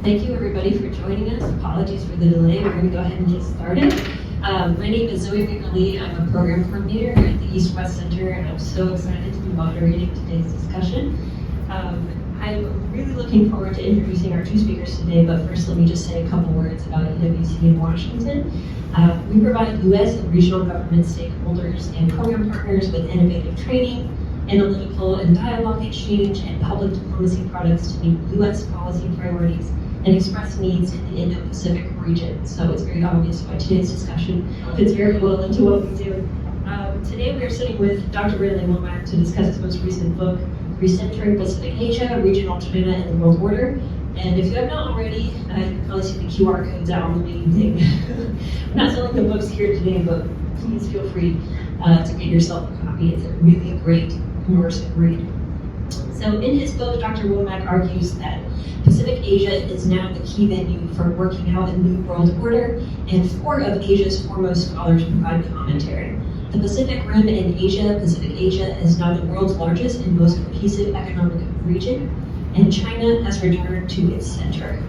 Thank you everybody for joining us. Apologies for the delay. We're going to go ahead and get started. My name is Zoe Lee. I'm a program coordinator here at the East-West Center, and I'm so excited to be moderating today's discussion. I'm really looking forward to introducing our two speakers today, but first let me just say a couple words about EWC in Washington. We provide U.S. and regional government stakeholders and program partners with innovative training, analytical and dialogue exchange, and public diplomacy products to meet U.S. policy priorities and express needs in the Indo-Pacific region. So it's very obvious why today's discussion fits very well into what we do. Today we are sitting with Dr. Brantly Womack to discuss his most recent book, Recentering Pacific Asia, Regional China and the World Order. And if you have not already, you can probably see the QR codes out on the main thing. We're not selling the books here today, but please feel free to get yourself a copy. It's really a great immersive read. So in his book, Dr. Womack argues that Pacific Asia is now the key venue for working out a new world order, and 4 of Asia's foremost scholars provide commentary. The Pacific Rim in Asia, Pacific Asia, is now the world's largest and most cohesive economic region, and China has returned to its center.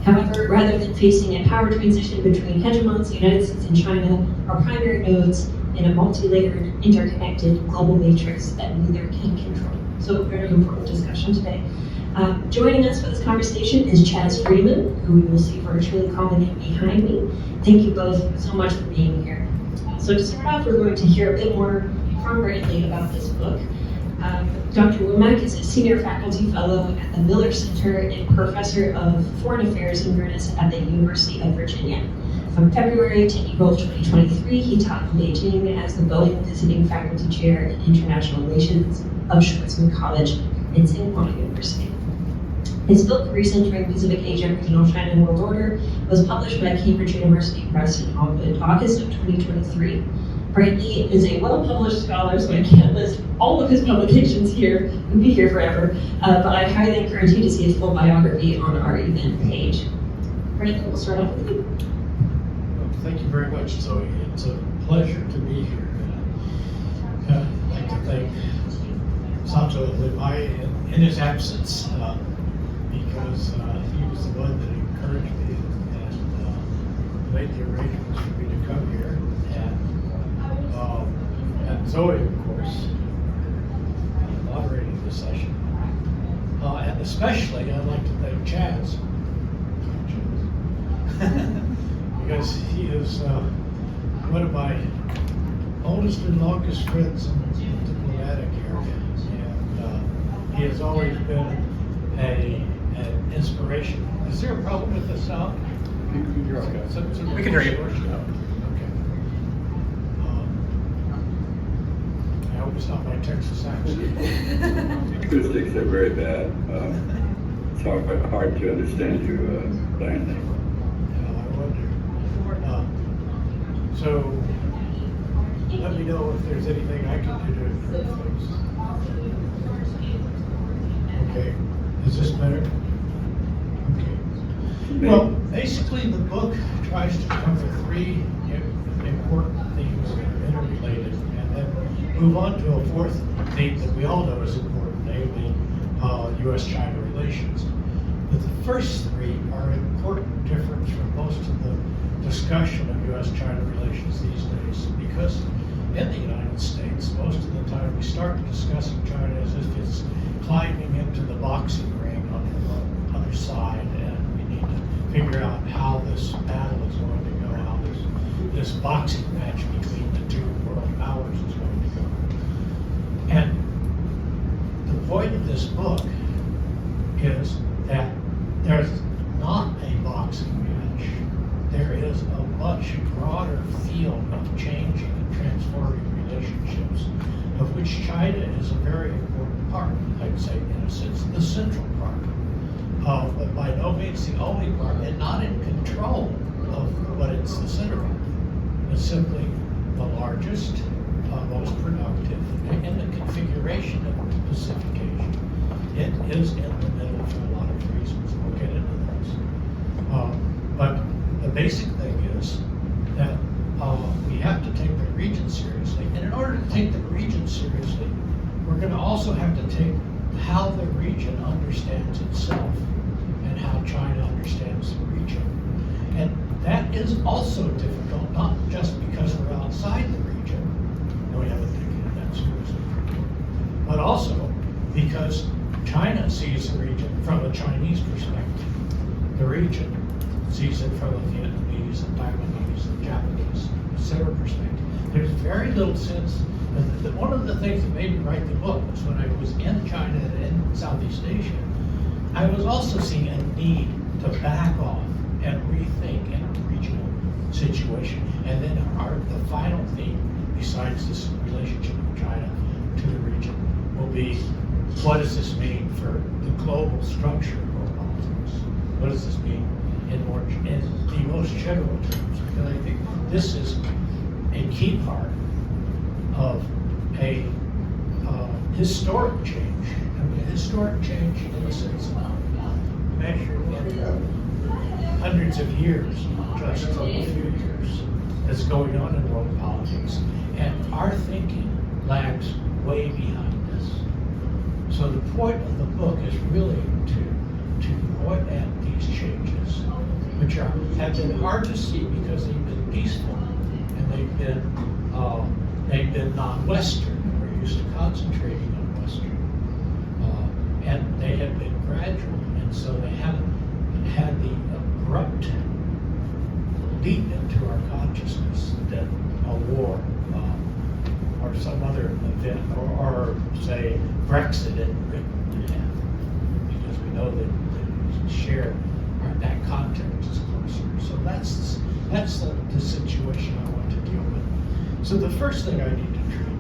However, rather than facing a power transition between hegemons, the United States and China are primary nodes in a multi-layered, interconnected global matrix that neither can control. So, very important discussion today. Joining us for this conversation is Chaz Freeman, who we will see virtually calling in behind me. Thank you both so much for being here. So to start off, we're going to hear a bit more from Brantly about this book. Dr. Womack is a senior faculty fellow at the Miller Center and professor of foreign affairs and emeritus at the University of Virginia. From February to April 2023, he taught in Beijing as the Boeing Visiting Faculty Chair in International Relations of Schwarzman College and Tsinghua University. His book, Recentering Pacific Asia, Regional China and World Order, was published by Cambridge University Press in August of 2023. Brantly is a well-published scholar, so I can't list all of his publications here. We'd be here forever, but I highly encourage you to see his full biography on our event page. Brantly, we'll start off with you. Well, thank you very much, Zoe. It's a pleasure to be here. I'd like to thank Santo Limai in his absence, because he was the one that encouraged me and made the arrangements for me to come here. And Zoe, of course, moderating the session. And especially, I'd like to thank Chaz, because he is one of my oldest and longest friends in the diplomatic area. And he has always been an inspiration. Is there a problem with the sound? You're okay. We can hear you. Okay. I hope it's not my Texas accent. Acoustics are very bad. It's hard to understand you, Brantly. Yeah, I wonder. So, let me know if there's anything I can do to improve things. Okay. Is this better? Okay. Well, basically the book tries to cover 3 important themes that are interrelated, and then move on to a 4th theme that we all know is important, namely U.S.-China relations. But the first 3 are an important difference from most of the discussion of U.S.-China relations these days, because in the United States, most of the time we start discussing China as if it's climbing into the boxing ring on the other side, and we need to figure out how this battle is going to go, how this boxing match between the 2 world powers is going to go. And the point of this book is that there's not a boxing match. There is a much broader field of changing and transforming relationships, of which China is a very important part. I'd say, in a sense, the central part, but by no means the only part, and not in control of what it's the center of. It's simply the largest, most productive in the configuration of the Pacific Asia. It is in the middle for a lot of reasons. We'll get into those. But the basic thing is that we have to take the region seriously. And in order to take the region seriously, we're going to also have to take how the region understands itself and how China understands the region. And that is also difficult, not just because we're outside the region, and we have a thinking of that seriously, but also because China sees the region from a Chinese perspective. The region sees it from a Vietnamese, a Taiwanese, a Japanese, etc. perspective. There's very little sense. One of the things that made me write the book was when I was in China and in Southeast Asia, I was also seeing a need to back off and rethink in a regional situation. And then the final theme, besides this relationship of China to the region, will be, what does this mean for the global structure of world politics? What does this mean in the most general terms? Because I think this is a key part of a historic change. I mean, a historic change in the sense of measured in hundreds of years, not just a few years, that's going on in world politics. And our thinking lags way behind this. So the point of the book is really to point at these changes, which have been hard to see because they've been peaceful and they've been non-Western. We're used to concentrating on Western, and they have been gradual, and so they haven't had the abrupt leap into our consciousness that a war or some other event, or say Brexit in Britain would have, because we know that they share that context is closer. So that's the situation I want to deal with. So the first thing I need to treat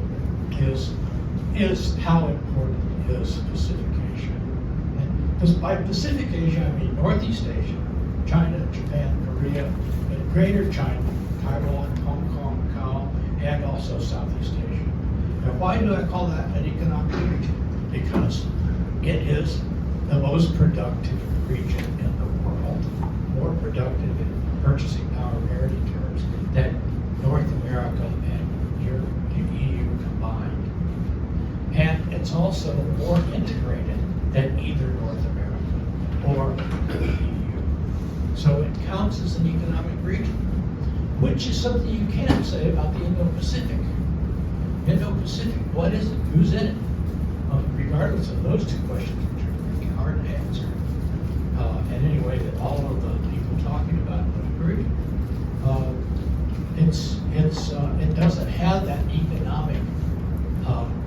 is how important is Pacific Asia. And by Pacific Asia, I mean Northeast Asia, China, Japan, Korea, and Greater China, Taiwan, Hong Kong, Macau, and also Southeast Asia. Now, why do I call that an economic region? Because it is the most productive region in the world, more productive in purchasing power parity terms than North America and Europe, EU combined. And it's also more integrated than either North America or the EU. So it counts as an economic region, which is something you can't say about the Indo-Pacific. Indo-Pacific, what is it? Who's in it? Regardless of those two questions, which are pretty hard to answer, and anyway, that all of the people talking about it would agree, it doesn't have that economic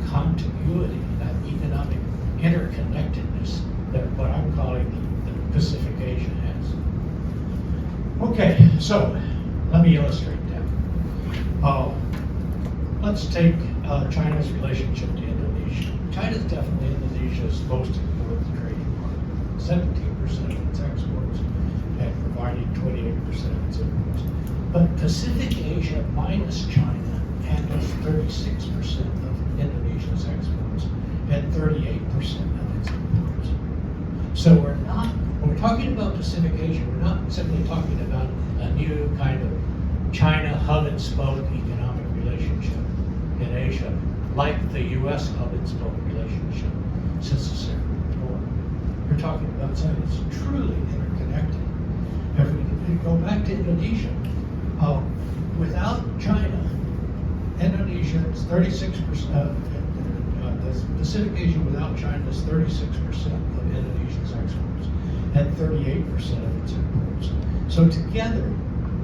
continuity, that economic interconnectedness that what I'm calling the Pacific Asia has. Okay, so let me illustrate that. Let's take China's relationship to Indonesia. China is definitely Indonesia's most important trading partner. 17% of its exports and providing 28% of its imports. But Pacific Asia minus China handles 36% of Indonesia's exports and 38% of its imports. So when we're talking about Pacific Asia, we're not simply talking about a new kind of China hub and spoke economic relationship in Asia, like the U.S. hub and spoke relationship since the Second World War. We're talking about something that's truly interconnected. If we go back to Indonesia, without China, Indonesia is 36%, the Pacific Asia without China is 36% of Indonesia's exports and 38% of its imports. So together,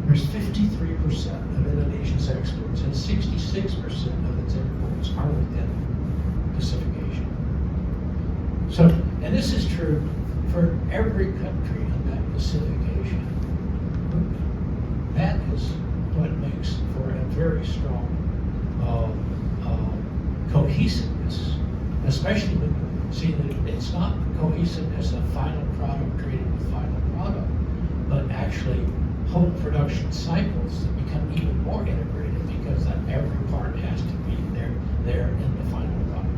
there's 53% of Indonesia's exports and 66% of its imports are within Pacific Asia. So, and this is true for every country in that Pacific Asia. That is what makes for a very strong cohesiveness, especially when you see that it's not cohesiveness of final product trading with final product, but actually whole production cycles that become even more integrated because that every part has to be there in the final product.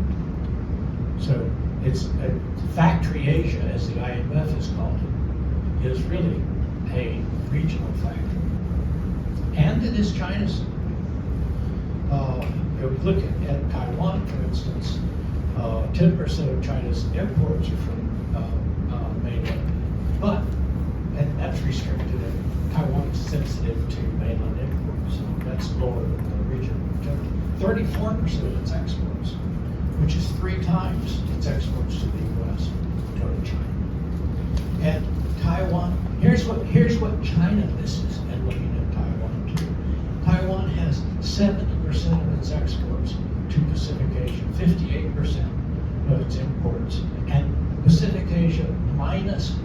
So it's factory Asia, as the IMF has called it, is really a regional factory. And it is China's. If we look at Taiwan, for instance, 10% of China's imports are from mainland But, and that's restricted, and Taiwan is sensitive to mainland imports, so that's lower than the region. 34% of its exports, which is 3 times its exports to the US, go to China. And Taiwan, here's what China misses in looking at Taiwan too. Taiwan has 70% of its exports to Pacific Asia, 58% of its imports, and Pacific Asia minus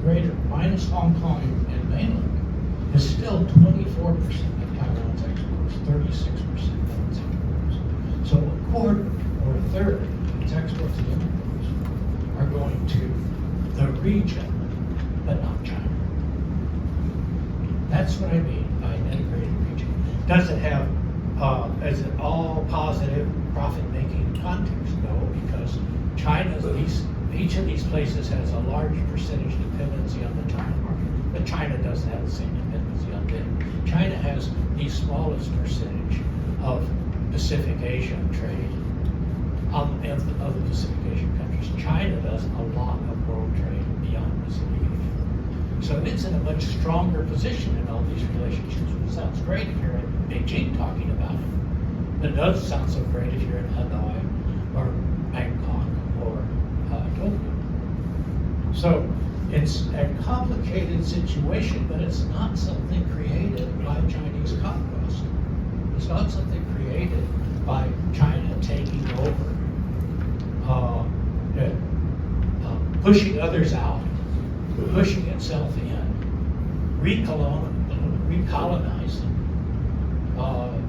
Hong Kong and mainland is still 24% of Taiwan's exports, 36% of its imports. So a quarter or a third of its exports and imports are going to the region, but not China. That's what I mean by an integrated region. Does it have, is it all positive profit-making context? No, because each of these places has a large percentage dependency on the China market, but China doesn't have the same dependency on them. China has the smallest percentage of Pacific Asia trade of the Pacific Asian countries. China does a lot of world trade beyond Pacific Asia. So it's in a much stronger position in all these relationships. It sounds great if you're in Beijing talking about it. It does sound so great if you're in Hanoi or Bangkok or Tokyo. So it's a complicated situation, but it's not something created by Chinese conquest. It's not something created by China taking over, pushing others out, pushing itself in, recolonizing,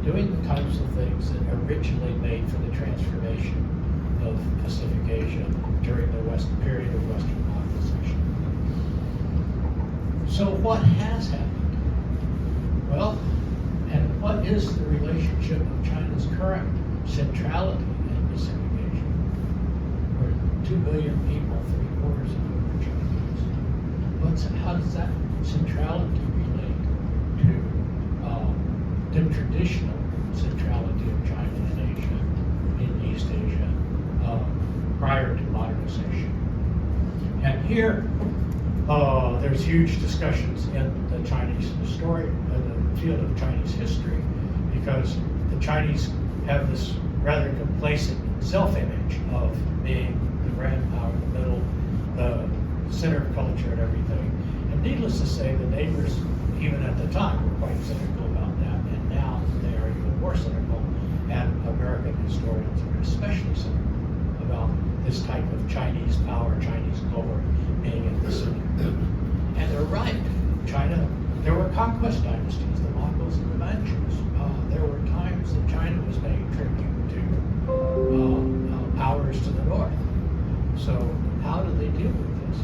doing the types of things that originally made for the transformation of Pacific Asia during the period of Western colonization. So what has happened? Well, and what is the relationship of China's current centrality in Pacific Asia? We're 2 billion people, 3/4 of whom are Chinese. How does that centrality relate to the traditional centrality of China in Asia, in East Asia, prior to modernization? And here, there's huge discussions in the Chinese story, in the field of Chinese history, because the Chinese have this rather complacent self-image of being the grand power in the middle, the center of culture and everything. And needless to say, the neighbors, even at the time, were quite cynical about that, and now they are even more cynical, and American historians are especially cynical about this type of Chinese power, Chinese glory being in the center. And they're right. China, there were conquest dynasties, the Mongols and the Manchus. There were times that China was paying tribute to powers to the north. So how do they deal with this?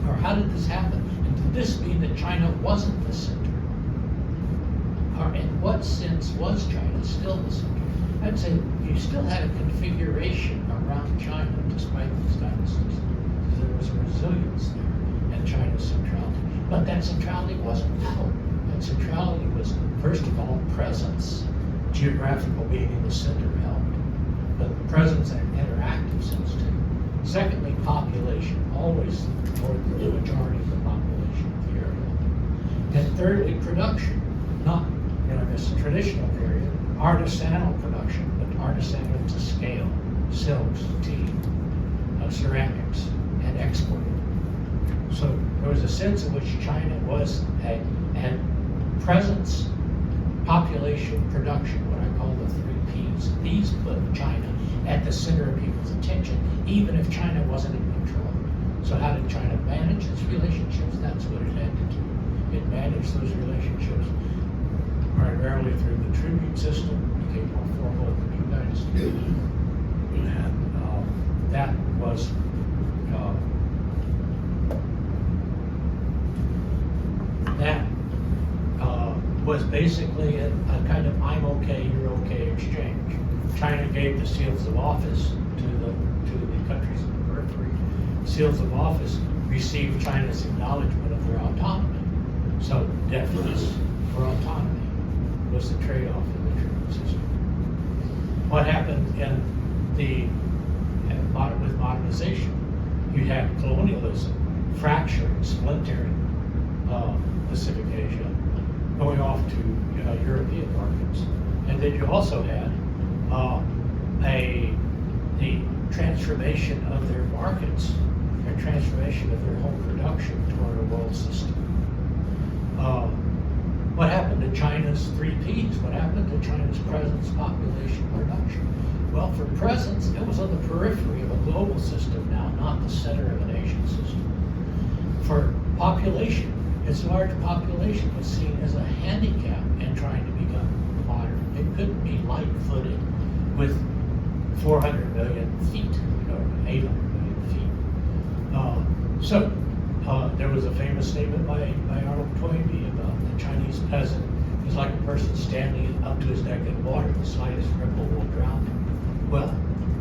Or how did this happen? And did this mean that China wasn't the center? Or in what sense was China still the center? I'd say you still had a configuration around China despite these dynasties. There was a resilience there in China's centrality. But that centrality wasn't power. That centrality was, first of all, presence. Geographical being in the center helped. But presence in an interactive sense too. Secondly, population, always more than the majority of the population of the area. And thirdly, production. Not in this traditional period, artisanal production, but artisanal to scale. Silks, tea, ceramics, and exporting. So there was a sense in which China was a presence, population, production, what I call the 3 Ps. These put China at the center of people's attention, even if China wasn't in control. So how did China manage its relationships? That's what it had to do. It managed those relationships primarily through the tribute system, became more formal in the Ming Dynasty. And that was basically a kind of I'm okay, you're okay exchange. China gave the seals of office to the countries of the periphery. Seals of office received China's acknowledgement of their autonomy. So deference for autonomy was the trade-off in the tribute system. What happened with modernization? You had colonialism fracturing, splintering Pacific Asia, going off to European markets. And then you also had the transformation of their markets, their transformation of their whole production toward a world system. What happened to China's 3Ps? What happened to China's presence, population, production? Well, for presence, it was on the periphery of a global system now, not the center of an Asian system. For population, its large population was seen as a handicap in trying to become modern. It couldn't be light-footed with 400 million feet, 800 million feet. So there was a famous statement by Arnold Toynbee about the Chinese peasant. He's like a person standing up to his neck in water. The slightest ripple will drown him. Well,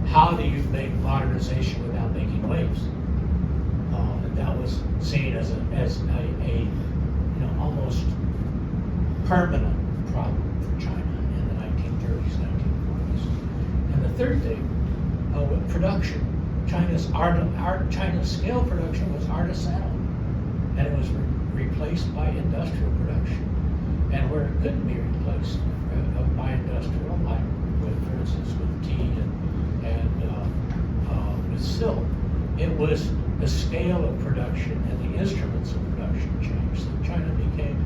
how do you make modernization without making waves? And that was seen as a almost permanent problem for China in the 1930s, 1940s. And the third thing, with production, China's scale production was artisanal, and it was replaced by industrial production. And where it couldn't be replaced by industrial, like for instance with tea and with silk, it was the scale of production and the instruments of production changed. So China became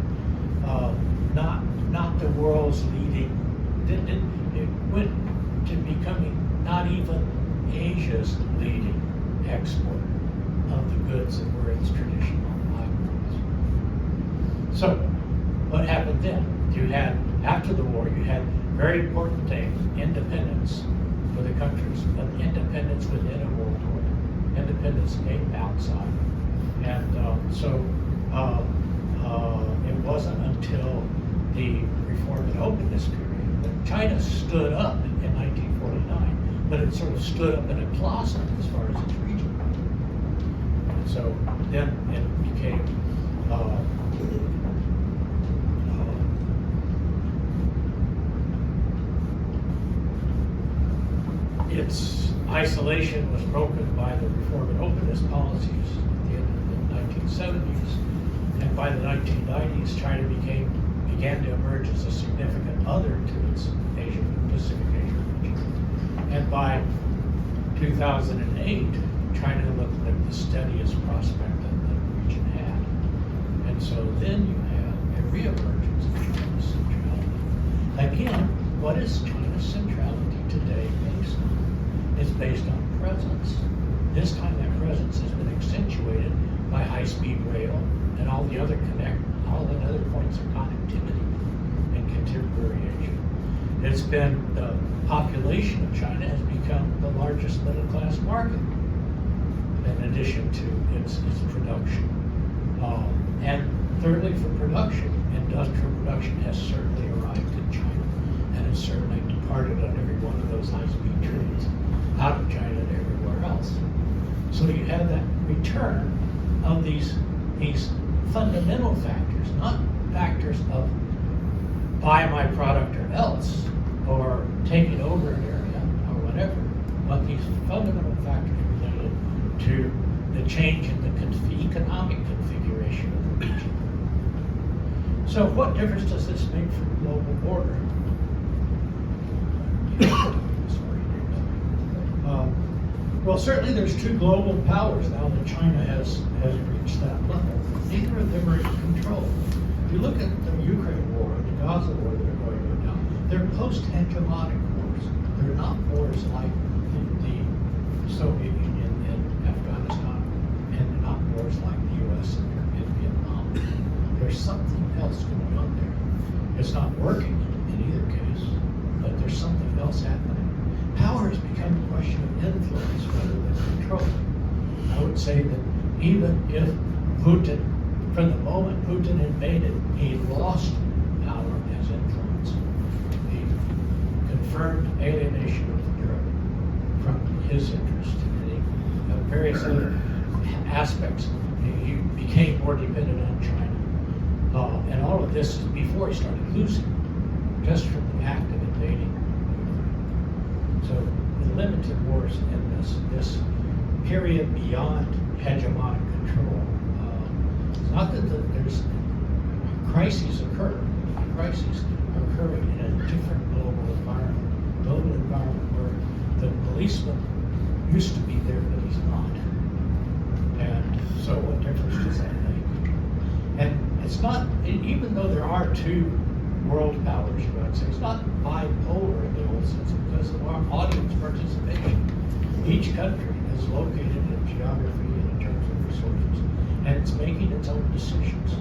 not the world's leading. It went to becoming not even Asia's leading exporter of the goods that were its traditional livelihoods. So, what happened then? You had, after the war, you had very important things, independence for the countries, but independence within a world order, independence outside. And it wasn't until the Reform and Openness period that China stood up in 1949, but it sort of stood up in a closet as far as its region. And so then it became its isolation was broken by the Reform and Openness policies at the end of the 1970s. And by the 1990s, China began to emerge as a significant other to its Pacific Asia region. And by 2008, China looked like the steadiest prospect that the region had. And so then you have a reemergence of China's centrality. Again, what is China's centrality today based on? It's based on presence. This time that presence has been accentuated by high-speed rail and all the other points of connectivity in contemporary Asia. It's been, the population of China has become the largest middle-class market in addition to its production. And thirdly, for production, industrial production has certainly arrived in China, and it's certainly departed on every one of those high-speed trains out of China to everywhere else. So you have that return of these fundamental factors, not factors of buy my product or else, or taking over an area or whatever, but these fundamental factors related to the change in the economic configuration of the region. So what difference does this make for global order? Well, certainly there's two global powers now that China has reached that level. Neither of them are in control. If you look at the Ukraine war, the Gaza war that are going on now, they're post-hegemonic wars. They're not wars like the Soviet Union in Afghanistan, and not wars like the U.S. in Vietnam. There's something else going on there. It's not working in either case, but there's something else happening. Power has become a question of influence rather than control. I would say that even if Putin, from the moment Putin invaded, he lost power as influence. The confirmed alienation of Europe from his interest in various other aspects, he became more dependent on China. And all of this is before he started losing, just from the act of invading. So the limited wars in this period beyond hegemonic control not that there's crises occur. Crises are occurring in a different global environment where the policeman used to be there, but he's not. And so what difference does that make? And it's not, even though there are two world powers, you might say, it's not bipolar in the old sense because of our audience participation. Each country is located in geography and in terms of resources, and it's making its own decisions.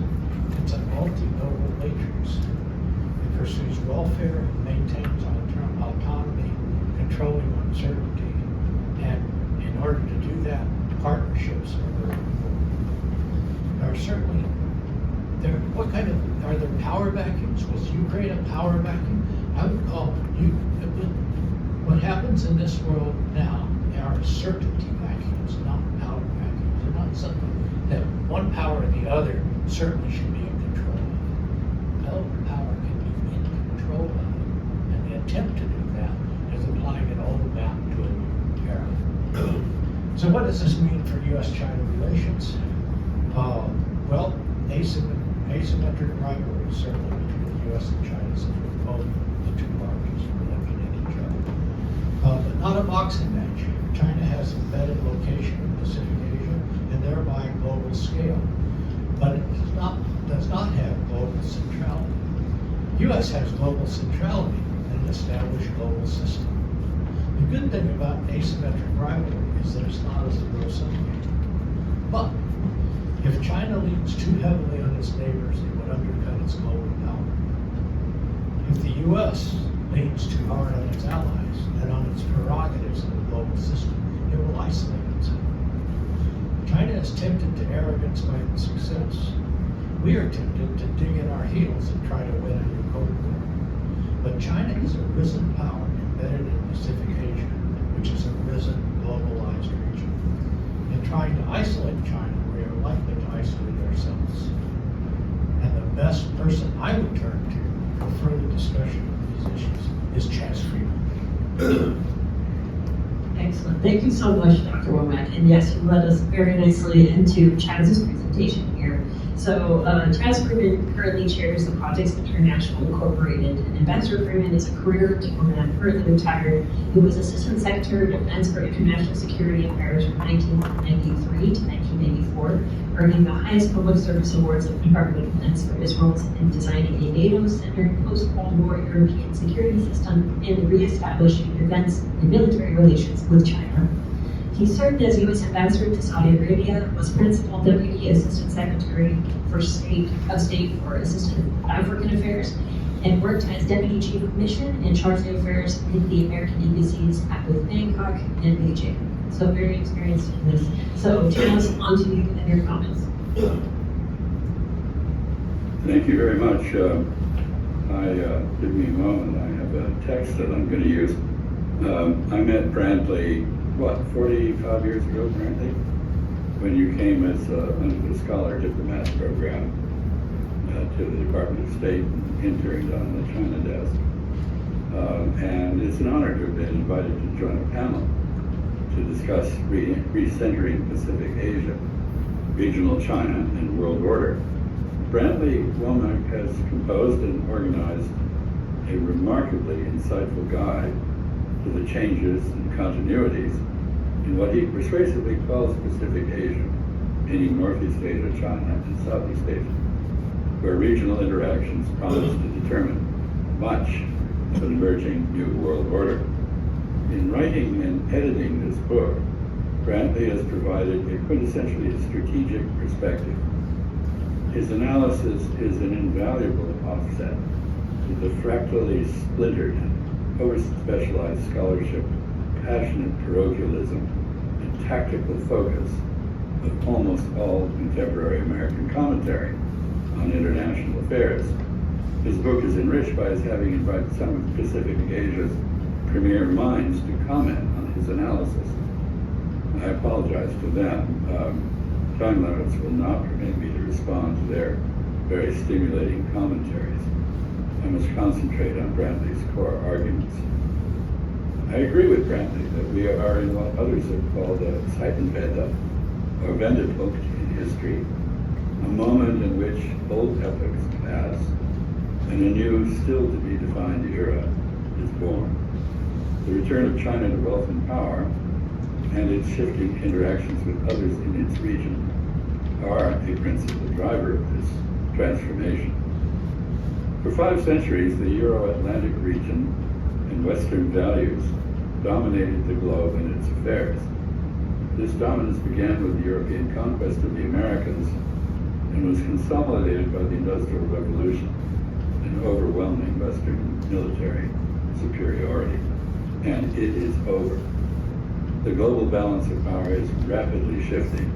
It's a multi-nodal matrix. It pursues welfare, maintains autonomy, controlling uncertainty, and in order to do that, partnerships are very important. There are certainly, are there power vacuums? Was Ukraine a power vacuum? I would call what happens in this world now are certainty vacuums, not power vacuums. They're not something that one power or the other certainly should be in control of. No power can be in control of it. And the attempt to do that is applying an old map to a new era. So what does this mean for U.S.-China relations? Well, asymmetric rivalry certainly between the U.S. and China, since we're both the two largest, we're looking at each other. But not a boxing match. China has embedded location in Pacific Asia and thereby global scale. But it does not have global centrality. U.S. has global centrality and an established global system. The good thing about asymmetric rivalry is that it's not a zero-sum game. But if China leans too heavily on its neighbors, it would undercut its global power. If the U.S. leans too hard on its allies and on its prerogatives in the global system, it will isolate itself. China is tempted to arrogance by its success. We are tempted to dig in our heels and try to win a new Cold War. But China is a risen power embedded in Pacific Asia, which is a risen, globalized region. In trying to isolate China, we are likely to isolate ourselves. And the best person I would turn to for further discussion of these issues is Chaz Freeman. Excellent. Thank you so much, Dr. Womack. And yes, you led us very nicely into Chaz's presentation here. So Chaz Freeman currently chairs the Projects International Incorporated, and Ambassador Freeman is a career diplomat, currently retired. He was Assistant Secretary of Defense for International Security Affairs from 1993 to 1994, earning the highest public service awards of the Department of Defense for his roles in designing a NATO-centered post-Cold War European security system and re-establishing defense and military relations with China. He served as U.S. Ambassador to Saudi Arabia, was Principal Deputy Assistant Secretary for State for Assistant African Affairs, and worked as Deputy Chief of Mission and Charge d'Affaires in the American embassies at both Bangkok and Beijing. So very experienced in this. So Chaz, on to you and your comments. Thank you very much. Give me a moment. I have a text that I'm going to use. I met Brantly, 45 years ago, Brantly, when you came as under the Scholar Diplomat Program to the Department of State and interned on the China desk. And it's an honor to have been invited to join a panel to discuss recentering Pacific Asia, regional China, and world order. Brantly Womack has composed and organized a remarkably insightful guide to the changes and continuities in what he persuasively calls Pacific Asia, meaning Northeast Asia, China, and Southeast Asia, where regional interactions promise to determine much of an emerging new world order. In writing and editing this book, Brantly has provided a quintessentially strategic perspective. His analysis is an invaluable offset to the fractally splintered and over-specialized scholarship, passionate parochialism, and tactical focus of almost all contemporary American commentary on international affairs. His book is enriched by his having invited some of Pacific Asia's premier minds to comment on his analysis. I apologize to them. Time limits will not permit me to respond to their very stimulating commentaries. I must concentrate on Brantly's core arguments. I agree with Brantly that we are in what others have called a Zeitenwende, or Wendepunkt in history, a moment in which old epochs pass and a new, still to be defined era is born. The return of China to wealth and power and its shifting interactions with others in its region are a principal driver of this transformation. For 5 centuries, the Euro-Atlantic region and Western values dominated the globe and its affairs. This dominance began with the European conquest of the Americas and was consolidated by the Industrial Revolution and overwhelming Western military superiority. And it is over. The global balance of power is rapidly shifting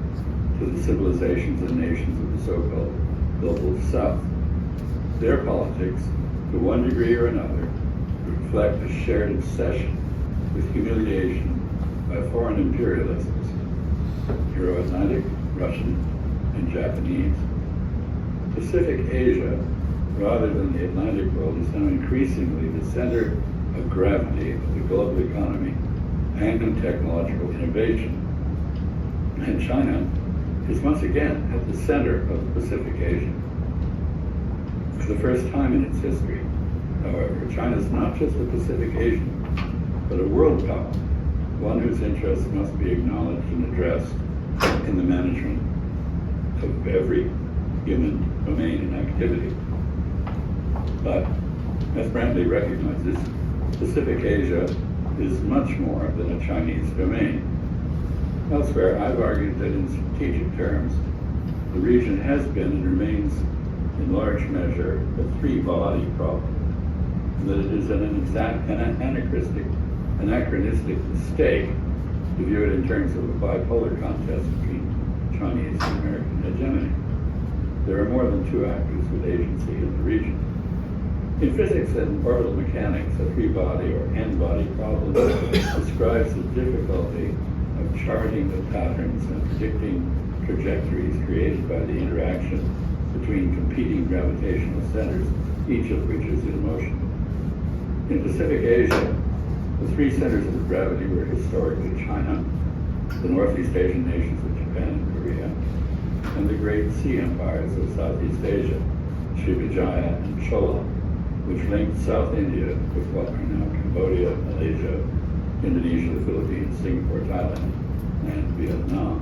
to the civilizations and nations of the so-called global South. Their politics, to one degree or another, reflect a shared obsession with humiliation by foreign imperialisms, Euro-Atlantic, Russian, and Japanese. Pacific Asia, rather than the Atlantic world, is now increasingly the center of gravity of the global economy and technological innovation. And China is once again at the center of Pacific Asia. For the first time in its history, however, China is not just a Pacific Asian, but a world power, one whose interests must be acknowledged and addressed in the management of every human domain and activity. But, as Brantly recognizes, Pacific Asia is much more than a Chinese domain. Elsewhere, I've argued that in strategic terms, the region has been and remains in large measure a three-body problem, and that it is an anachronistic mistake to view it in terms of a bipolar contest between Chinese and American hegemony. There are more than 2 actors with agency in the region. In physics and orbital mechanics, a three-body or n-body problem describes the difficulty of charting the patterns and predicting trajectories created by the interaction between competing gravitational centers, each of which is in motion. In Pacific Asia, the 3 centers of gravity were historically China, the Northeast Asian nations of Japan and Korea, and the great sea empires of Southeast Asia, Srivijaya and Chola, which linked South India with what are now Cambodia, Malaysia, Indonesia, the Philippines, Singapore, Thailand, and Vietnam.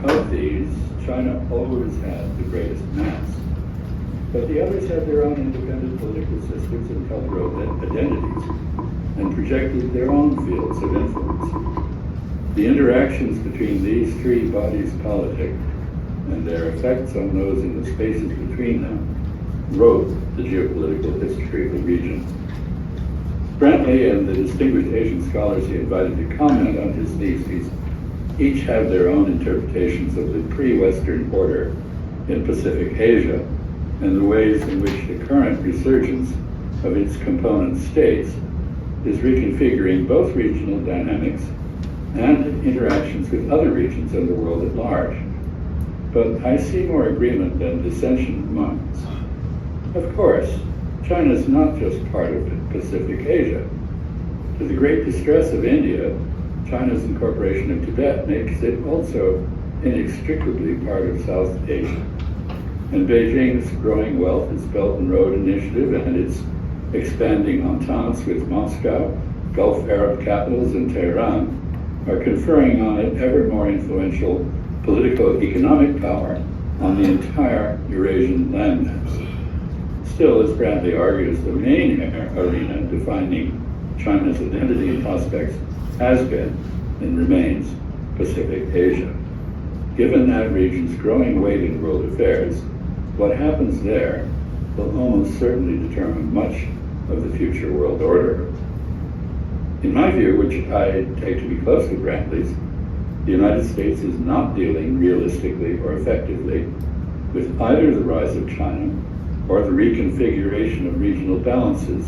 Of these, China always had the greatest mass, but the others had their own independent political systems and cultural identities, and projected their own fields of influence. The interactions between these 3 bodies politic and their effects on those in the spaces between them wrote the geopolitical history of the region. Brantly and the distinguished Asian scholars he invited to comment on his theses each have their own interpretations of the pre-Western order in Pacific Asia and the ways in which the current resurgence of its component states is reconfiguring both regional dynamics and interactions with other regions of the world at large. But I see more agreement than dissension among us. Of course, China is not just part of Pacific Asia. To the great distress of India, China's incorporation of Tibet makes it also inextricably part of South Asia. And Beijing's growing wealth, its Belt and Road Initiative, and its expanding ententes with Moscow, Gulf Arab capitals, and Tehran are conferring on it ever more influential political-economic power on the entire Eurasian landmass. Still, as Brantly argues, the main arena defining China's identity and prospects has been and remains Pacific Asia. Given that region's growing weight in world affairs, what happens there will almost certainly determine much of the future world order. In my view, which I take to be close to Brantly's, the United States is not dealing realistically or effectively with either the rise of China or the reconfiguration of regional balances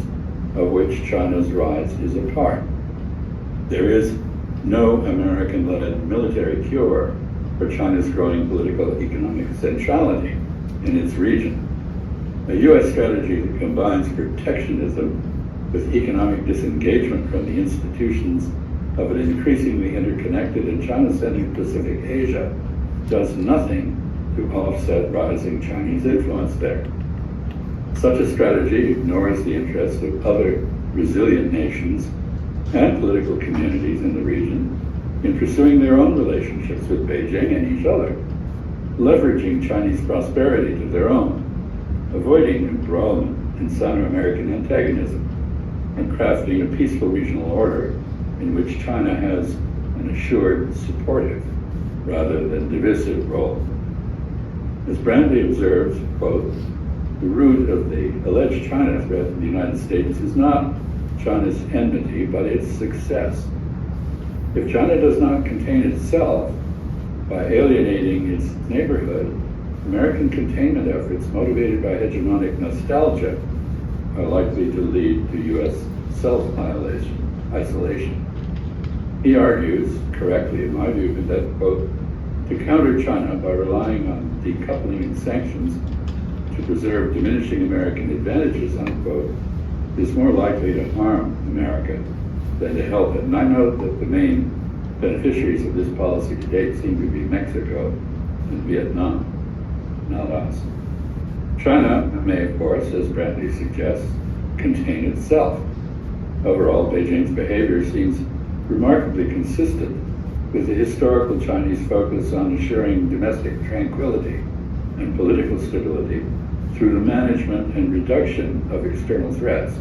of which China's rise is a part. There is no American-led military cure for China's growing political economic centrality in its region. A U.S. strategy that combines protectionism with economic disengagement from the institutions of an increasingly interconnected and China-centered Pacific Asia does nothing to offset rising Chinese influence there. Such a strategy ignores the interests of other resilient nations and political communities in the region in pursuing their own relationships with Beijing and each other, leveraging Chinese prosperity to their own, avoiding embroilment in Sino-American antagonism, and crafting a peaceful regional order in which China has an assured supportive rather than divisive role. As Brantly observes, quote, the root of the alleged China threat in the United States is not China's enmity, but its success. If China does not contain itself by alienating its neighborhood, American containment efforts motivated by hegemonic nostalgia are likely to lead to U.S. self-isolation. He argues, correctly in my view, that, quote, to counter China by relying on decoupling and sanctions to preserve diminishing American advantages, unquote, is more likely to harm America than to help it. And I note that the main beneficiaries of this policy to date seem to be Mexico and Vietnam, not us. China may, of course, as Brantly suggests, contain itself. Overall, Beijing's behavior seems remarkably consistent with the historical Chinese focus on assuring domestic tranquility and political stability through the management and reduction of external threats,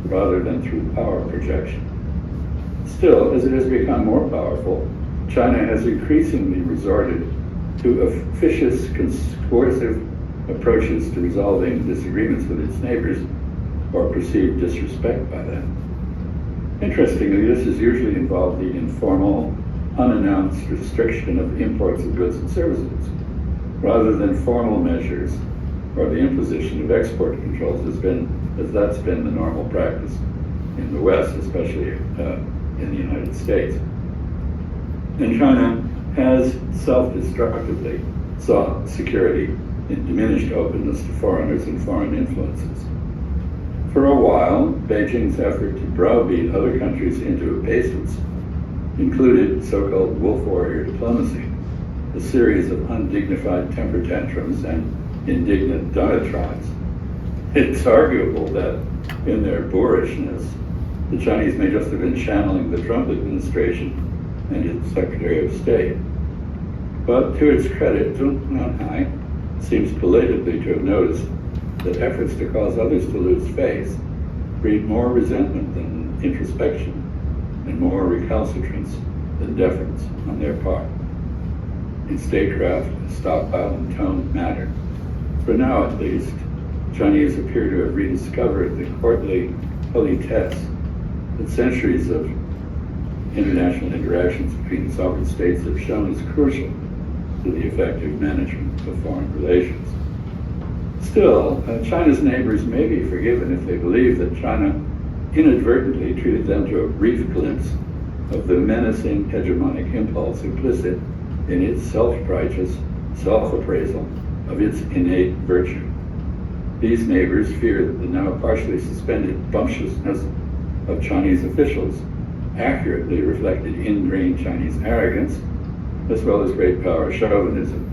rather than through power projection. Still, as it has become more powerful, China has increasingly resorted to officious, coercive approaches to resolving disagreements with its neighbors or perceived disrespect by them. Interestingly, this has usually involved the informal, unannounced restriction of imports of goods and services, rather than formal measures or the imposition of export controls as that's been the normal practice in the West, especially in the United States. And China has self-destructively sought security in diminished openness to foreigners and foreign influences. For a while, Beijing's effort to browbeat other countries into obeisance included so-called wolf warrior diplomacy, a series of undignified temper tantrums and indignant diatribes. It's arguable that in their boorishness, the Chinese may just have been channeling the Trump administration and its Secretary of State. But to its credit, Zhou Enlai seems belatedly to have noticed that efforts to cause others to lose face breed more resentment than introspection and more recalcitrance than deference on their part. In statecraft, style and tone matter. For now, at least, Chinese appear to have rediscovered the courtly politesse that centuries of international interactions between sovereign states have shown is crucial to the effective management of foreign relations. Still, China's neighbors may be forgiven if they believe that China inadvertently treated them to a brief glimpse of the menacing hegemonic impulse implicit in its self-righteous self-appraisal of its innate virtue. These neighbors fear that the now partially suspended bumptiousness of Chinese officials accurately reflected ingrained Chinese arrogance, as well as great power chauvinism.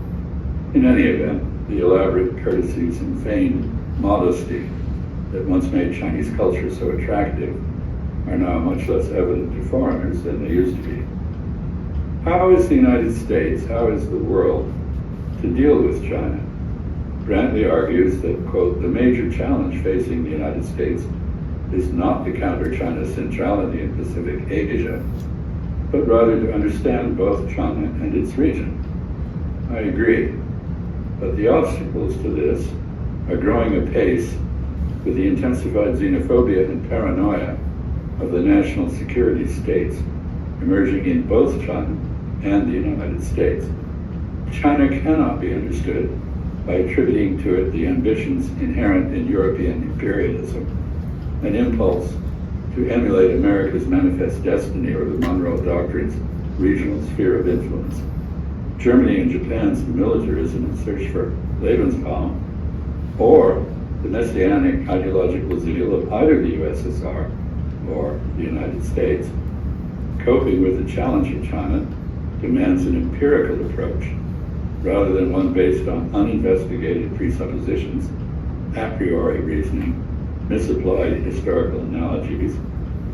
In any event, the elaborate courtesies and feigned modesty that once made Chinese culture so attractive are now much less evident to foreigners than they used to be. How is the United States, how is the world to deal with China? Brantly argues that, quote, the major challenge facing the United States is not to counter China's centrality in Pacific Asia, but rather to understand both China and its region. I agree, but the obstacles to this are growing apace with the intensified xenophobia and paranoia of the national security states emerging in both China and the United States. China cannot be understood by attributing to it the ambitions inherent in European imperialism, an impulse to emulate America's manifest destiny or the Monroe Doctrine's regional sphere of influence, Germany and Japan's militarism in search for Lebensraum, or the messianic ideological zeal of either the USSR or the United States. Coping with the challenge of China demands an empirical approach, rather than one based on uninvestigated presuppositions, a priori reasoning, misapplied historical analogies,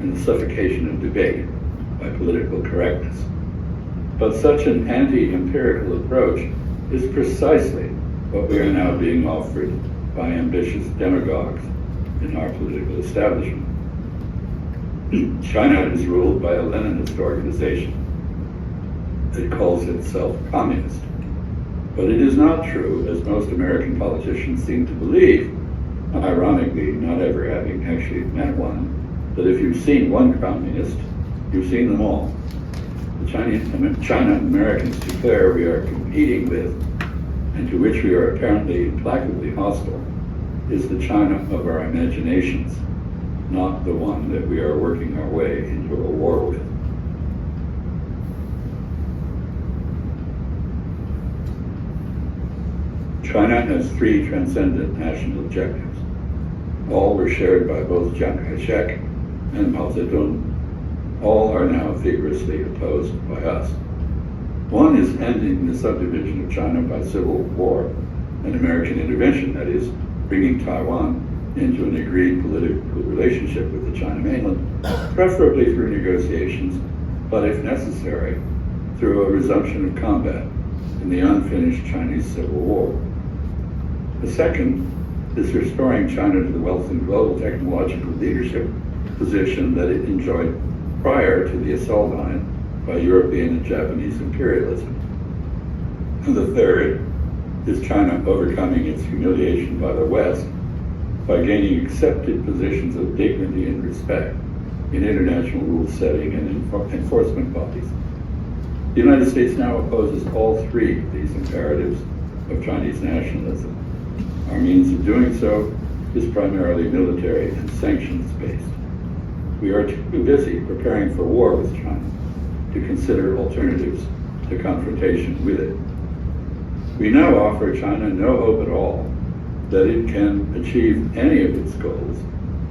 and the suffocation of debate by political correctness. But such an anti-empirical approach is precisely what we are now being offered by ambitious demagogues in our political establishment. China is ruled by a Leninist organization that calls itself communist. But it is not true, as most American politicians seem to believe, ironically not ever having actually met one, that if you've seen one communist, you've seen them all. The China Americans declare we are competing with, and to which we are apparently implacably hostile, is the China of our imaginations, not the one that we are working our way into a war with. China has three transcendent national objectives. All were shared by both Chiang Kai-shek and Mao Zedong. All are now vigorously opposed by us. One is ending the subdivision of China by civil war and American intervention, that is, bringing Taiwan into an agreed political relationship with the China mainland, preferably through negotiations, but if necessary, through a resumption of combat in the unfinished Chinese Civil War. The second is restoring China to the wealth and global technological leadership position that it enjoyed prior to the assault on it by European and Japanese imperialism. And the third is China overcoming its humiliation by the West by gaining accepted positions of dignity and respect in international rule setting and enforcement bodies. The United States now opposes all three of these imperatives of Chinese nationalism. Our means of doing so is primarily military and sanctions-based. We are too busy preparing for war with China to consider alternatives to confrontation with it. We now offer China no hope at all that it can achieve any of its goals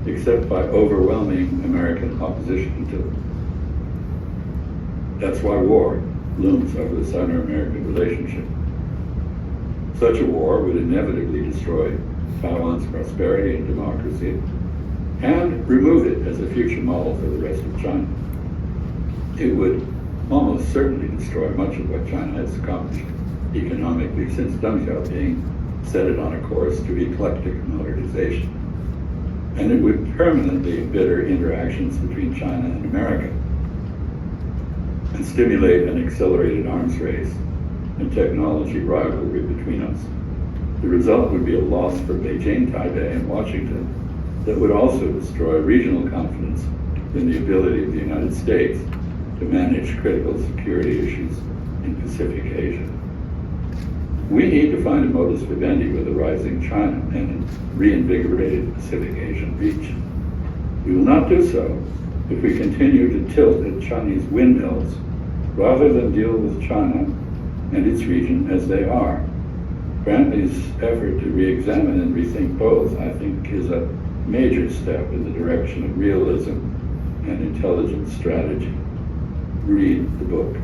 except by overwhelming American opposition to them. That's why war looms over the Sino-American relationship. Such a war would inevitably destroy Taiwan's prosperity and democracy and remove it as a future model for the rest of China. It would almost certainly destroy much of what China has accomplished economically since Deng Xiaoping set it on a course to eclectic modernization. And it would permanently embitter interactions between China and America and stimulate an accelerated arms race and technology rivalry between us. The result would be a loss for Beijing, Taipei, and Washington that would also destroy regional confidence in the ability of the United States to manage critical security issues in Pacific Asia. We need to find a modus vivendi with a rising China and a reinvigorated Pacific Asian region. We will not do so if we continue to tilt at Chinese windmills rather than deal with China and its region as they are. Brantly's effort to re-examine and rethink both, I think, is a major step in the direction of realism and intelligent strategy. Read the book.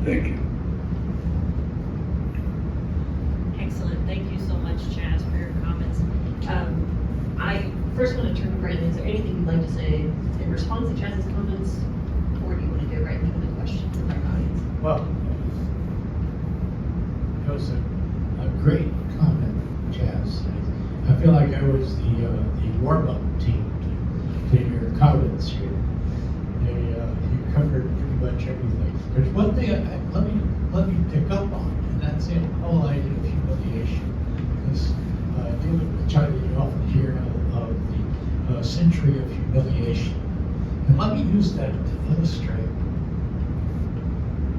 Thank you. Excellent. Thank you so much, Chaz, for your comments. I first want to turn to Brandon. Is there anything you'd like to say in response to Chaz's comments, or do you want to go right into the questions of our audience? Well, it was a great comment, Chaz. I feel like I was the warm-up team to your comments here. You covered pretty much everything. There's one thing let me pick up on, and that's the whole idea of humiliation. Because dealing with China, you often hear of the century of humiliation. And let me use that to illustrate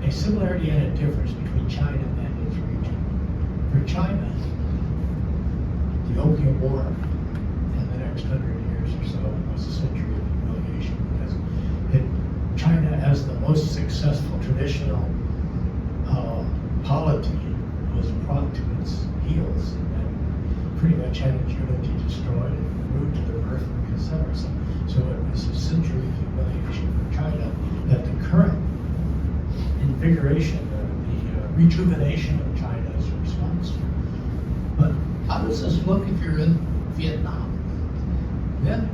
a similarity and a difference between China and its region. For China, the Opium War in the next 100 years or so was a century of humiliation because China, as the most successful traditional polity, was brought to its heels and pretty much had its unity destroyed and moved to the birth, etc. So it was a century of humiliation for China that the current invigoration, the rejuvenation of China does this look if you're in Vietnam? Then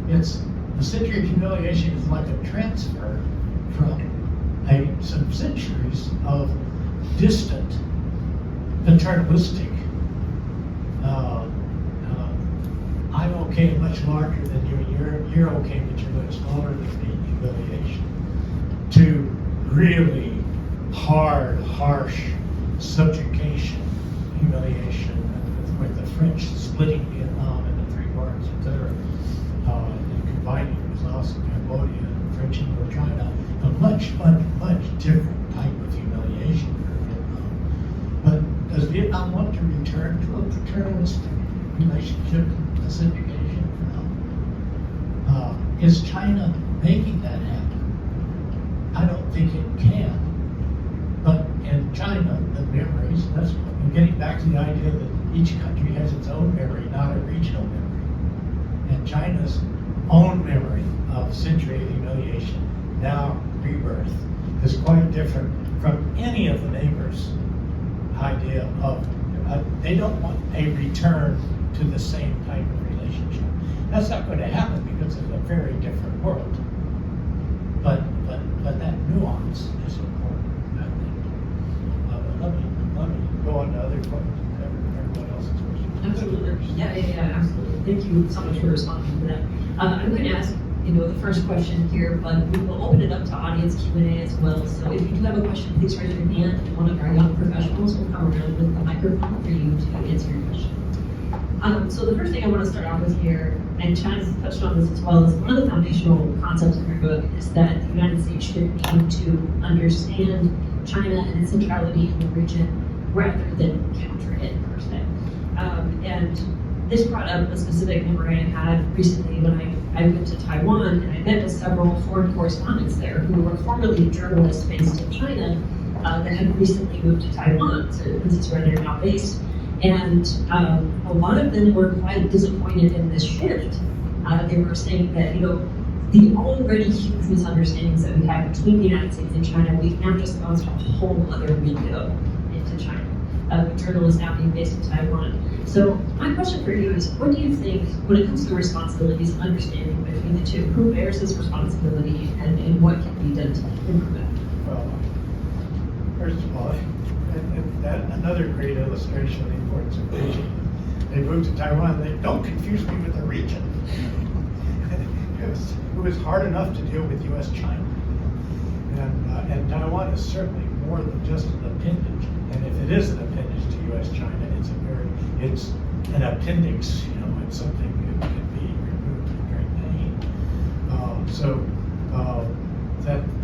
it's the century of humiliation is like a transfer from some centuries of distant, paternalistic, I'm okay much larger than you, and you're okay but you're much smaller than me humiliation, to really hard, harsh subjugation, humiliation, with the French splitting Vietnam into 3 parts, etc., and combining with Laos and Cambodia and French Indochina, a much, much, much different type of humiliation for Vietnam. But does Vietnam want to return to a paternalistic relationship to subjugation? No. Is China making that happen? I don't think it can. But in China, the memories, that's what, getting back to the idea that each country has its own memory, not a regional memory. And China's own memory of century of humiliation, now rebirth, is quite different from any of the neighbors' idea of, they don't want a return to the same type of relationship. That's not going to happen because it's a very different world. But that nuance is important, I think. Let me go on to other questions. Everyone else's questions. Absolutely. Yeah, absolutely. Thank you so much for responding to that. I'm going to ask, the first question here, but we will open it up to audience Q&A as well. So if you do have a question, please raise your hand, and one of our young professionals will come around with the microphone for you to answer your question. So the first thing I want to start off with here, and Chad's touched on this as well, is one of the foundational concepts in your book is that the United States should aim to understand China and its centrality in the region rather than counter it, per se. And this brought up a specific memory I had recently when I went to Taiwan, and I met with several foreign correspondents there who were formerly journalists based in China that had recently moved to Taiwan, so this is where they're now based. And a lot of them were quite disappointed in this shift. They were saying that, the already huge misunderstandings that we have between the United States and China, we've now just gone to a whole other window into China, with journalists now being based in Taiwan. So my question for you is, what do you think, when it comes to the responsibilities and understanding between the two, who bears this responsibility and what can be done to improve it? Well, first of all, and that another great illustration of the importance of region. They moved to Taiwan. They don't confuse me with the region. It was hard enough to deal with U.S.-China, and Taiwan is certainly more than just an appendage. And if it is an appendage to U.S.-China, it's an appendix. It's something that can be removed with great pain.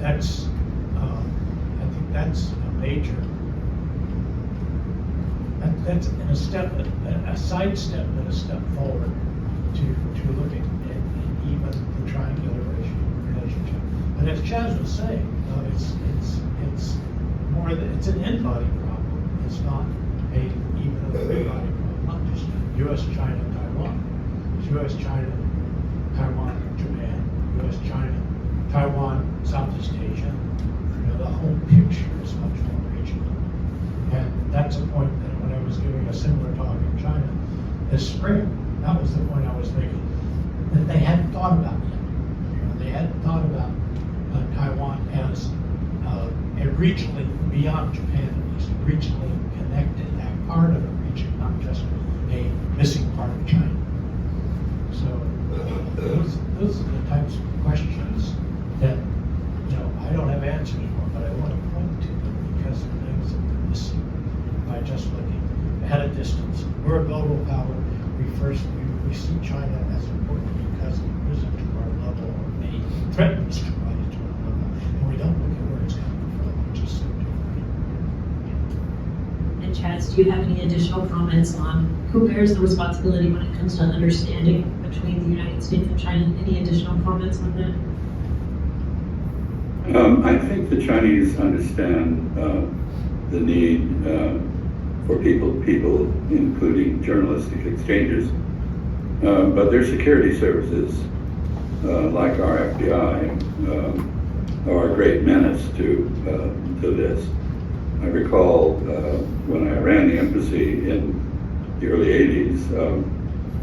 That's I think that's a major. That's a step, a side step, and a step forward to look at even the triangular relationship. But as Chaz was saying, it's more than it's an in-body problem. It's not even a three-body problem. Not just U.S., China, Taiwan. It's U.S., China, Taiwan, Japan. U.S., China, Taiwan, Southeast Asia. The whole picture is much more regional. And that's a point that when I was giving a similar talk in China this spring, that was the point I was making, that they hadn't thought about yet. They hadn't thought about Taiwan as a regionally, beyond Japan at least, regionally connected, that part of a region, not just a missing part of China. So those are the types of questions that I don't have answers for, but I want to point to them because of things that they're missing by just looking at a distance. We're a global power. We see China as important because it risen to our level, or threatens to rise to our level, and we don't look at where it's coming from, which is so different. And Chaz, do you have any additional comments on who bears the responsibility when it comes to understanding between the United States and China? Any additional comments on that? I think the Chinese understand the need for people, including journalistic exchanges, but their security services, like our FBI, are a great menace to this. I recall when I ran the embassy in the early 80s,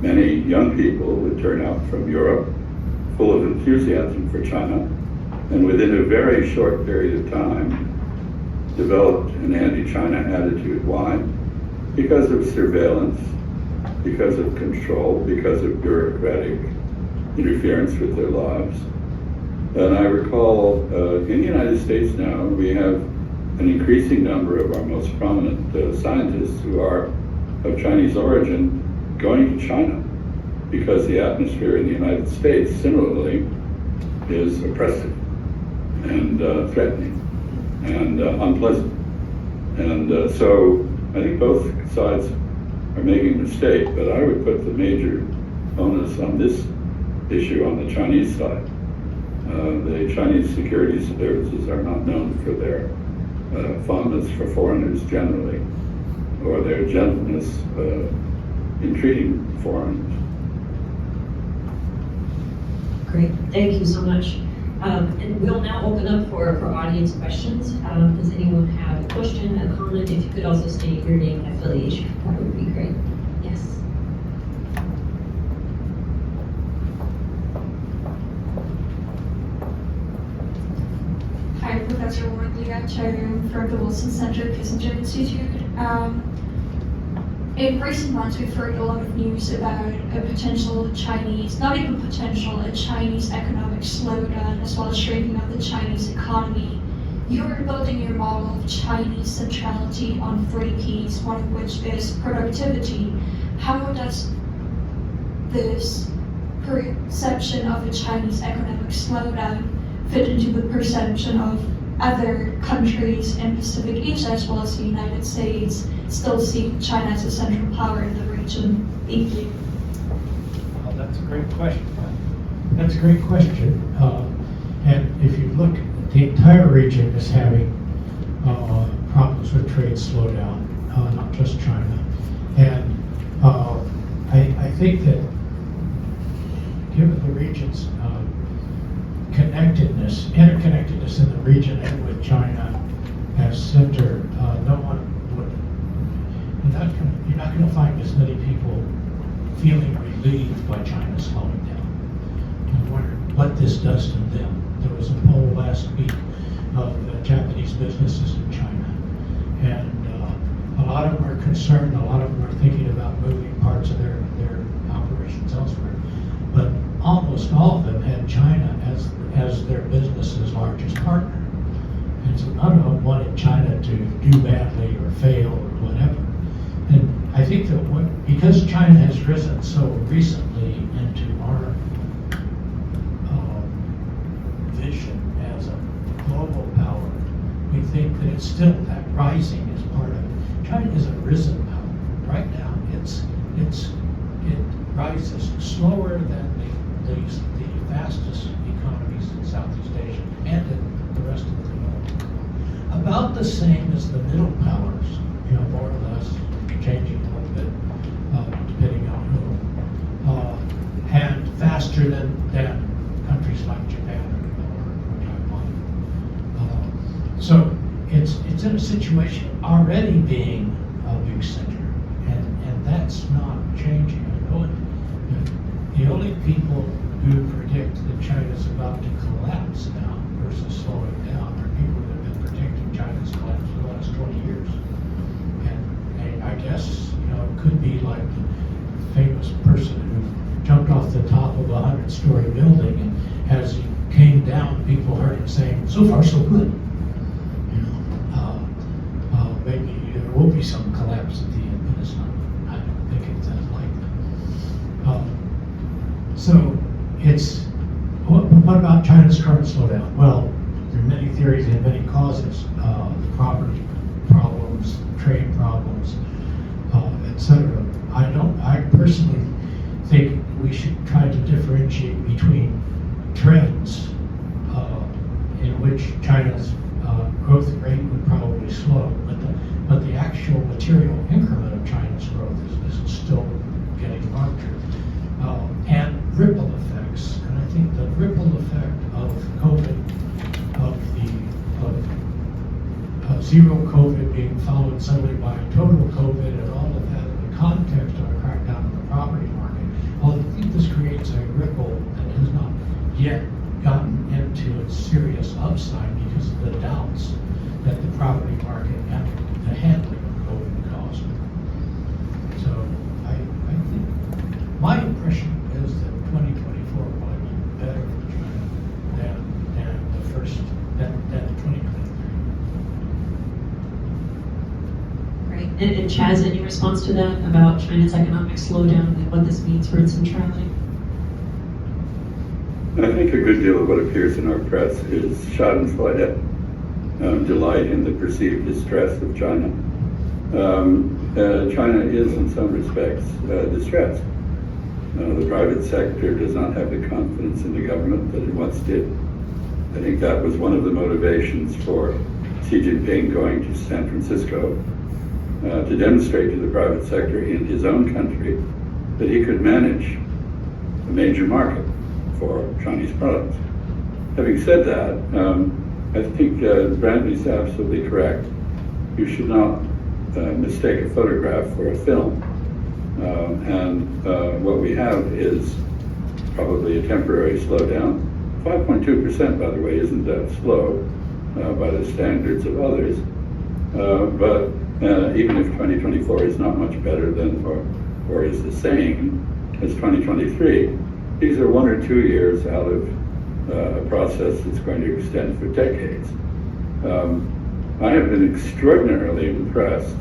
many young people would turn out from Europe full of enthusiasm for China, and within a very short period of time developed an anti-China attitude. Why? Because of surveillance, because of control, because of bureaucratic interference with their lives. And I recall in the United States now, we have an increasing number of our most prominent scientists who are of Chinese origin going to China because the atmosphere in the United States, similarly, is oppressive and threatening and unpleasant. And so I think both sides are making a mistake, but I would put the major onus on this issue on the Chinese side. The Chinese security services are not known for their fondness for foreigners generally, or their gentleness in treating foreigners. Great, thank you so much. And we'll now open up for audience questions. Does anyone have a question, a comment? If you could also state your name and affiliation, that would be great. Yes. Hi, Professor Brantly Womack from the Wilson Center Kissinger Institute. In recent months, we've heard a lot of news about a potential Chinese, not even potential, a Chinese economic slowdown, as well as shrinking of the Chinese economy. You're building your model of Chinese centrality on 3 Ps, one of which is productivity. How does this perception of a Chinese economic slowdown fit into the perception of other countries in Pacific Asia, as well as the United States, still see China as a central power in the region? Thank you. Well, that's a great question. That's a great question. And if you look, the entire region is having problems with trade slowdown, not just China. And I think that given the region's interconnectedness in the region and with China as center, no one would. You're not going to find as many people feeling relieved by China slowing down. I wonder what this does to them. There was a poll last week of Japanese businesses in China, and a lot of them are concerned. A lot of them are thinking about moving parts of their operations elsewhere. But almost all of them had China as their business's largest partner. And so none of them wanted China to do badly or fail or whatever. And I think that because China has risen so recently into our vision as a global power, we think that it's still, that rising is part of it. China is a risen power. Right now, it rises slower than the fastest economies in Southeast Asia and in the rest of the world. About the same as the middle powers, more or less, changing a little bit, depending on who, and faster than countries like Japan or Taiwan. So it's in a situation already being a big center, and that's not changing. The only people who predict that China's about to collapse now versus slowing down are people that have been predicting China's collapse for the last 20 years. And I guess, it could be like the famous person who jumped off the top of a 100-story building, and as he came down, people heard him saying, "So far, so good." Maybe there will be some collapse at the end, but it's not. I don't think it's that likely. So what about China's current slowdown? Well, there are many theories and many causes. The property problems, trade problems, etc. I personally think we should try to differentiate between trends in which China's growth rate would probably slow, but the actual material increment of China's growth is still getting larger. And ripple effects, and I think the ripple effect of COVID, of zero COVID being followed suddenly by total COVID, and all of that in the context gotten into its serious upside because of the doubts that the property market and the handling of COVID caused. So I think my impression is that 2024 will be better for China than the first than 2023. Right. And Chaz, any response to that about China's economic slowdown and what this means for its centrality? I think a good deal of what appears in our press is schadenfreude, delight in the perceived distress of China. China is, in some respects, distressed. The private sector does not have the confidence in the government that it once did. I think that was one of the motivations for Xi Jinping going to San Francisco to demonstrate to the private sector in his own country that he could manage a major market for Chinese products. Having said that, I think Brantly's absolutely correct. You should not mistake a photograph for a film. And what we have is probably a temporary slowdown. 5.2%, by the way, isn't that slow by the standards of others. But even if 2024 is not much better than or is the same as 2023, these are 1 or 2 years out of a process that's going to extend for decades. I have been extraordinarily impressed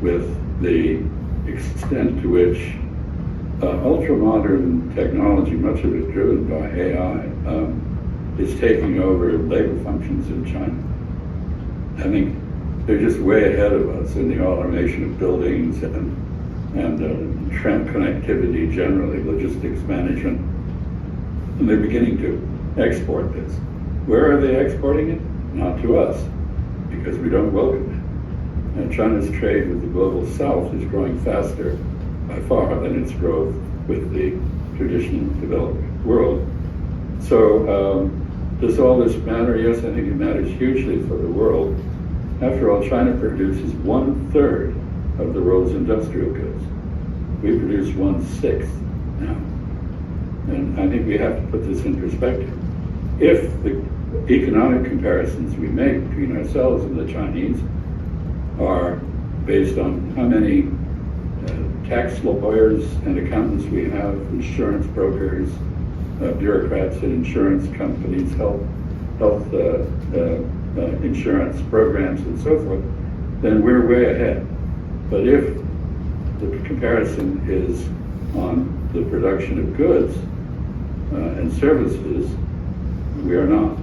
with the extent to which ultra-modern technology, much of it driven by AI, is taking over labor functions in China. I think they're just way ahead of us in the automation of buildings and connectivity generally, logistics management. And they're beginning to export this. Where are they exporting it? Not to us, because we don't welcome it. And China's trade with the global south is growing faster by far than its growth with the traditional developed world. So does all this matter? Yes, I think it matters hugely for the world. After all, China produces 1/3 of the world's industrial goods. We produce 1/6 now. And I think we have to put this in perspective. If the economic comparisons we make between ourselves and the Chinese are based on how many tax lawyers and accountants we have, insurance brokers, bureaucrats at insurance companies, health insurance programs, and so forth, then we're way ahead. But if the comparison is on the production of goods and services, we are not.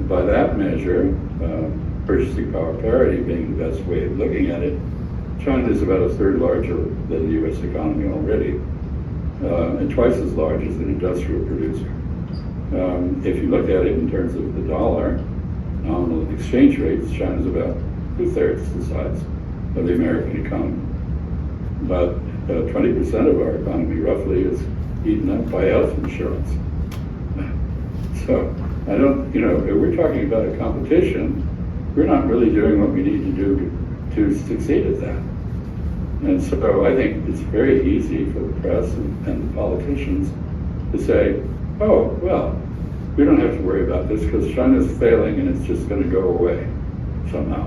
By that measure, purchasing power parity being the best way of looking at it, China is about 1/3 larger than the U.S. economy already, and twice as large as an industrial producer. If you look at it in terms of the dollar, nominal exchange rates, China's about 2/3 the size of the American economy. About 20% of our economy, roughly, is eaten up by health insurance. So I don't, if we're talking about a competition, we're not really doing what we need to do to succeed at that. And so I think it's very easy for the press and the politicians to say, oh, well, we don't have to worry about this because China's failing and it's just going to go away somehow.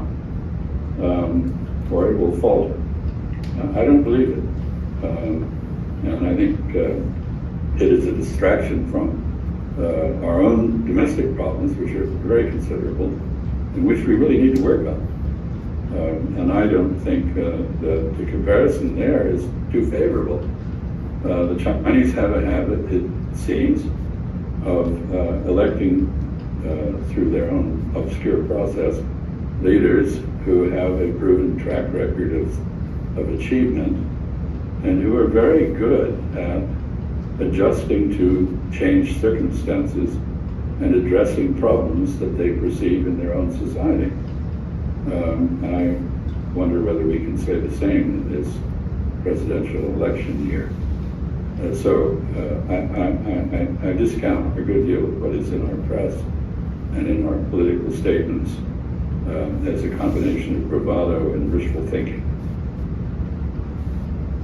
Or it will falter. I don't believe it. And I think it is a distraction from our own domestic problems, which are very considerable, and which we really need to work on. And I don't think that the comparison there is too favorable. The Chinese have a habit, it seems, of electing through their own obscure process leaders who have a proven track record of achievement and who are very good at adjusting to changed circumstances and addressing problems that they perceive in their own society. I wonder whether we can say the same in this presidential election year. So I discount a good deal of what is in our press and in our political statements as a combination of bravado and wishful thinking.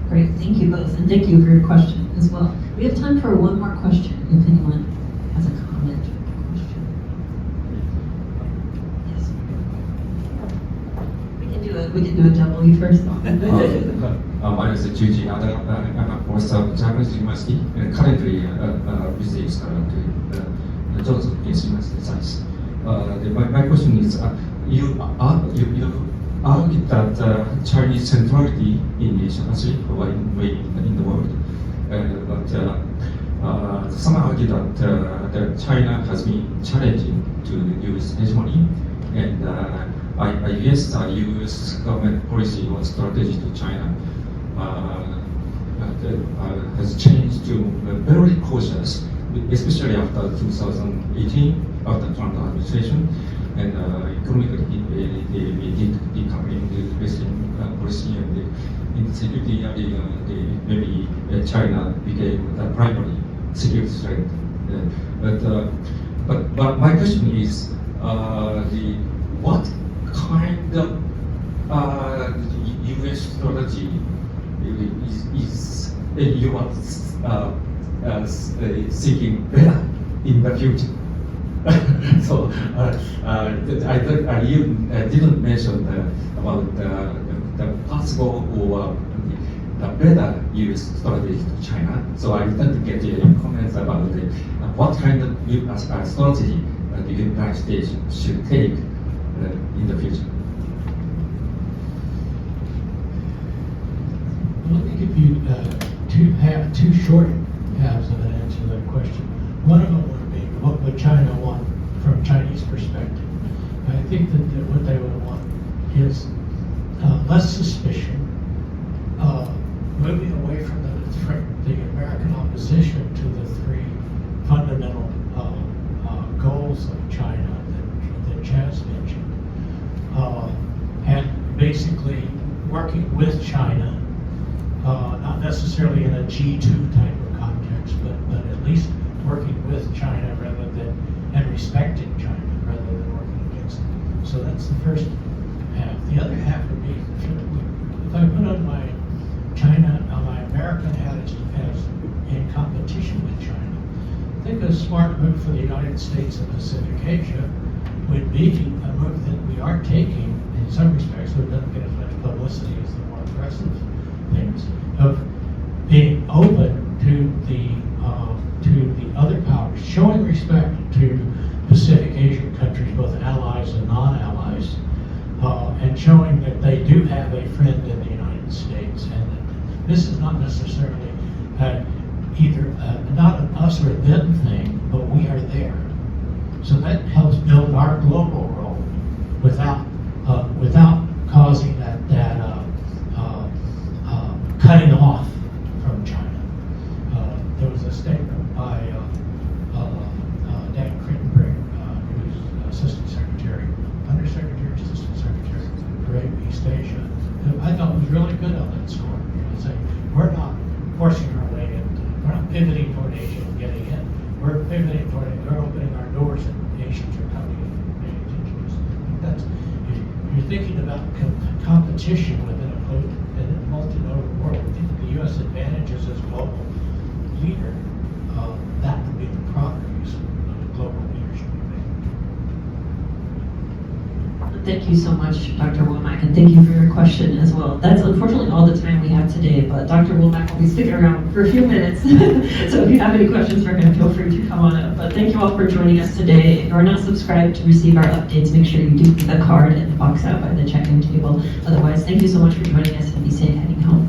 Great, thank you both, and thank you for your question as well. We have time for one more question if anyone has a comment or we can do a double you first. My name is Juji Nada. I'm a professor of Japanese University and currently busy studying Johnson University Science. My question is, you argued that Chinese centrality in Asia Pacific or in the world, but some argue that China has been challenging to the U.S. hegemony, and I guess the U.S. government policy or strategy to China has changed to very cautious, especially after 2018, after Trump administration, and economically decoupling the Western policy and in the security area, maybe China became the primary security threat. But my question is, what kind of U.S. strategy is you are seeking better in the future? So I didn't mention about the possible or the better U.S. strategy to China. So I didn't get any comments about what kind of strategy the United States should take in the future. Let me give you two short halves of an answer to that question. One of them would be, what would China want from Chinese perspective? I think that what they would want is less suspicion, moving away from the American opposition to the three fundamental goals of China that Chaz mentioned, and basically working with China, not necessarily in a G2 type of context, but at least working with China and respecting China rather than working against it. So that's the first half. The other half would be, if I put on my my American hat as in competition with China, I think a smart move for the United States and Pacific Asia would be a move that we are taking in some respects, so it doesn't get as much publicity as the more aggressive things, of being open to the other powers, showing respect to Pacific Asian countries, both allies and non-allies, and showing that they do have a friend in the United States, and that this is not necessarily either not an us or them thing, but we are there. So that helps build our global role without causing that cutting off from China. There was a statement by Dan Crittenberg, who's Assistant Secretary, Undersecretary, Assistant Secretary for East Asia, who I thought was really good on that score. Saying we're not forcing our way in, we're not pivoting toward Asia and getting in. We're pivoting toward it. We're opening our doors, and Asians are coming in and paying attention to us. That's, if you're thinking about competition within a multi-nodal world, I think the U.S. advantages as global leader, that would be the proper use of global leadership. Thank you so much, Dr. Womack, and thank you for your question as well. That's unfortunately all the time we have today, but Dr. Womack will be sticking around for a few minutes. So if you have any questions for him, feel free to come on up. But thank you all for joining us today. If you're not subscribed to receive our updates, make sure you do the card in the box out by the check-in table. Otherwise, thank you so much for joining us, and be safe heading home.